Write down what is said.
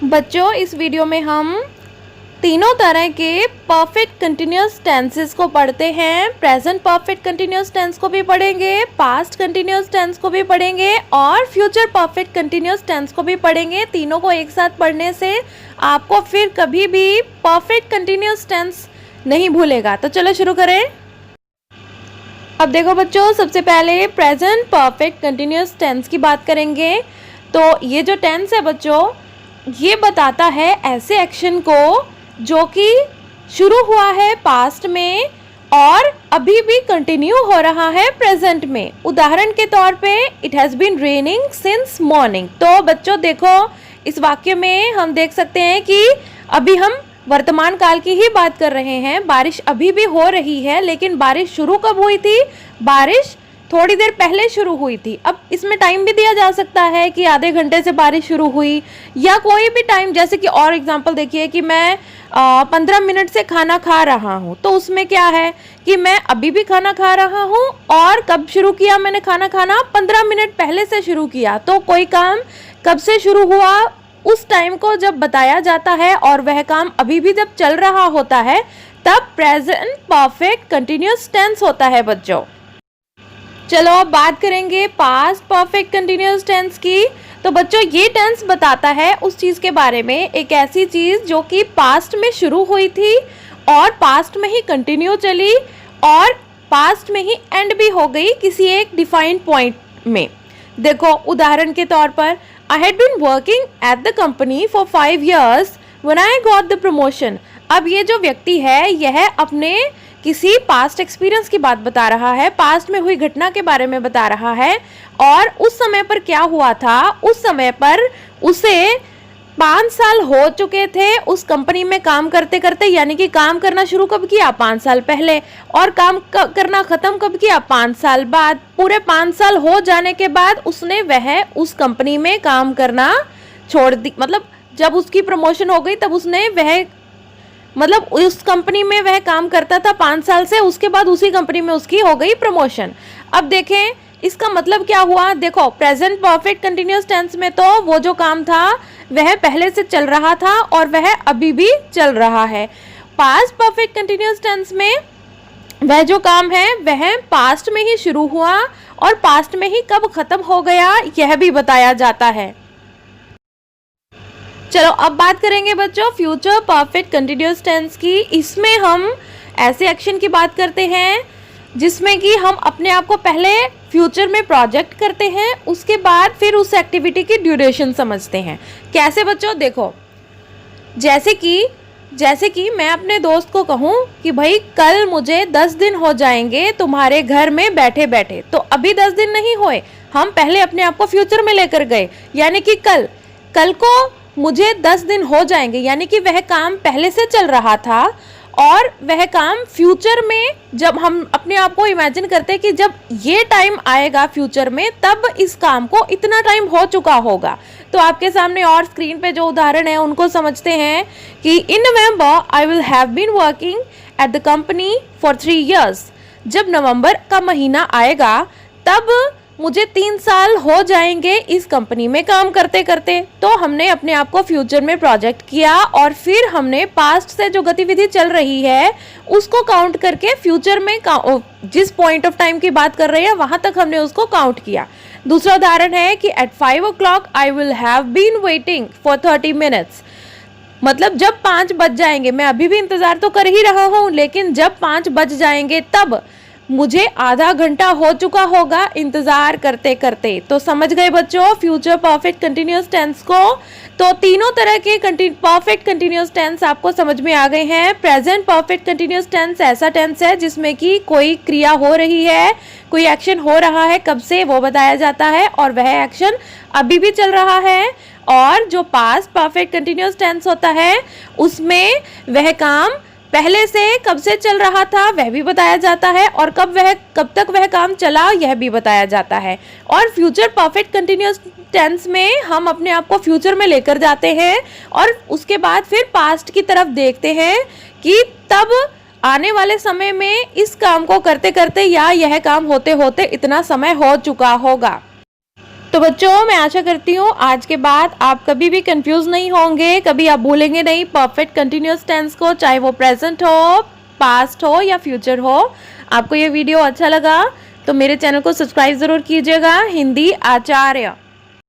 बच्चों, इस वीडियो में हम तीनों तरह के परफेक्ट कंटिन्यूअस टेंसेस को पढ़ते हैं। प्रेजेंट परफेक्ट कंटिन्यूअस टेंस को भी पढ़ेंगे, पास्ट कंटिन्यूअस टेंस को भी पढ़ेंगे और फ्यूचर परफेक्ट कंटिन्यूअस टेंस को भी पढ़ेंगे। तीनों को एक साथ पढ़ने से आपको फिर कभी भी परफेक्ट कंटिन्यूअस टेंस नहीं भूलेगा। तो चलो शुरू करें। अब देखो बच्चों, सबसे पहले प्रेजेंट परफेक्ट कंटिन्यूअस टेंस की बात करेंगे। तो ये जो टेंस है बच्चों, ये बताता है ऐसे एक्शन को जो कि शुरू हुआ है पास्ट में और अभी भी कंटिन्यू हो रहा है प्रेजेंट में। उदाहरण के तौर पे, it has been raining since morning. तो बच्चों देखो, इस वाक्य में हम देख सकते हैं कि अभी हम वर्तमान काल की ही बात कर रहे हैं। बारिश अभी भी हो रही है, लेकिन बारिश शुरू कब हुई थी? बारिश थोड़ी देर पहले शुरू हुई थी। अब इसमें टाइम भी दिया जा सकता है कि आधे घंटे से बारिश शुरू हुई, या कोई भी टाइम, जैसे कि और एग्जांपल देखिए कि मैं 15 मिनट से खाना खा रहा हूँ। तो उसमें क्या है कि मैं अभी भी खाना खा रहा हूँ और कब शुरू किया मैंने खाना खाना? 15 मिनट पहले से शुरू किया। तो कोई काम कब से शुरू हुआ, उस टाइम को जब बताया जाता है और वह काम अभी भी जब चल रहा होता है, तब प्रेजेंट परफेक्ट कंटिन्यूअस टेंस होता है बच्चों। चलो अब बात करेंगे पास्ट परफेक्ट कंटिन्यूअस टेंस की। तो बच्चों, ये टेंस बताता है उस चीज़ के बारे में, एक ऐसी चीज़ जो कि पास्ट में शुरू हुई थी और पास्ट में ही कंटिन्यू चली और पास्ट में ही एंड भी हो गई किसी एक डिफाइंड पॉइंट में। देखो उदाहरण के तौर पर, I had been working at the company for 5 years when I got the promotion. अब ये जो व्यक्ति है, यह अपने किसी पास्ट एक्सपीरियंस की बात बता रहा है, पास्ट में हुई घटना के बारे में बता रहा है। और उस समय पर क्या हुआ था, उस समय पर उसे 5 साल हो चुके थे उस कंपनी में काम करते करते। यानी कि काम करना शुरू कब किया? 5 साल पहले। और काम करना ख़त्म कब किया? 5 साल बाद। पूरे 5 साल हो जाने के बाद उसने वह उस कंपनी में काम करना छोड़ दी। मतलब जब उसकी प्रमोशन हो गई तब उसने उस कंपनी में वह काम करता था 5 साल से, उसके बाद उसी कंपनी में उसकी हो गई प्रमोशन। अब देखें इसका मतलब क्या हुआ। देखो प्रेजेंट परफेक्ट कंटिन्यूअस टेंस में तो वो जो काम था वह पहले से चल रहा था और वह अभी भी चल रहा है। पास्ट परफेक्ट कंटिन्यूअस टेंस में वह जो काम है वह पास्ट में ही शुरू हुआ और पास्ट में ही कब खत्म हो गया, यह भी बताया जाता है। चलो अब बात करेंगे बच्चों फ्यूचर परफेक्ट कंटिन्यूअस टेंस की। इसमें हम ऐसे एक्शन की बात करते हैं जिसमें कि हम अपने आप को पहले फ्यूचर में प्रोजेक्ट करते हैं, उसके बाद फिर उस एक्टिविटी की ड्यूरेशन समझते हैं। कैसे बच्चों? देखो, जैसे कि मैं अपने दोस्त को कहूँ कि भाई कल मुझे 10 दिन हो जाएंगे तुम्हारे घर में बैठे बैठे। तो अभी 10 दिन नहीं हुए, हम पहले अपने आप को फ्यूचर में लेकर गए। यानी कि कल को मुझे 10 दिन हो जाएंगे, यानी कि वह काम पहले से चल रहा था और वह काम फ्यूचर में, जब हम अपने आप को इमेजिन करते हैं कि जब ये टाइम आएगा फ्यूचर में, तब इस काम को इतना टाइम हो चुका होगा। तो आपके सामने और स्क्रीन पे जो उदाहरण है उनको समझते हैं कि in November I will have been working at the company for 3 years। जब नवंबर का महीना आएगा तब मुझे 3 साल हो जाएंगे इस कंपनी में काम करते करते। तो हमने अपने आप को फ्यूचर में प्रोजेक्ट किया और फिर हमने पास्ट से जो गतिविधि चल रही है उसको काउंट करके फ्यूचर में जिस पॉइंट ऑफ टाइम की बात कर रहे हैं वहां तक हमने उसको काउंट किया। दूसरा उदाहरण है कि at 5 o'clock I will have been waiting for 30 minutes। मतलब जब 5 बज जाएंगे, मैं अभी भी इंतजार तो कर ही रहा हूँ, लेकिन जब 5 बज जाएंगे तब मुझे आधा घंटा हो चुका होगा इंतजार करते करते। तो समझ गए बच्चों फ्यूचर परफेक्ट कंटिन्यूअस टेंस को। तो तीनों तरह के परफेक्ट कंटिन्यूअस टेंस आपको समझ में आ गए हैं। प्रेजेंट परफेक्ट कंटिन्यूअस टेंस ऐसा टेंस है जिसमें कि कोई क्रिया हो रही है, कोई एक्शन हो रहा है, कब से वो बताया जाता है और वह एक्शन अभी भी चल रहा है। और जो पास्ट परफेक्ट कंटिन्यूअस टेंस होता है उसमें वह काम पहले से कब से चल रहा था वह भी बताया जाता है और कब तक वह काम चला यह भी बताया जाता है। और फ्यूचर परफेक्ट कंटिन्यूअस टेंस में हम अपने आप को फ्यूचर में लेकर जाते हैं और उसके बाद फिर पास्ट की तरफ देखते हैं कि तब आने वाले समय में इस काम को करते करते या यह काम होते होते इतना समय हो चुका होगा। तो बच्चों मैं आशा करती हूँ आज के बाद आप कभी भी कंफ्यूज नहीं होंगे, कभी आप भूलेंगे नहीं परफेक्ट कंटिन्यूअस टेंस को, चाहे वो प्रेजेंट हो, पास्ट हो या फ्यूचर हो। आपको ये वीडियो अच्छा लगा तो मेरे चैनल को सब्सक्राइब ज़रूर कीजिएगा। हिंदी आचार्य।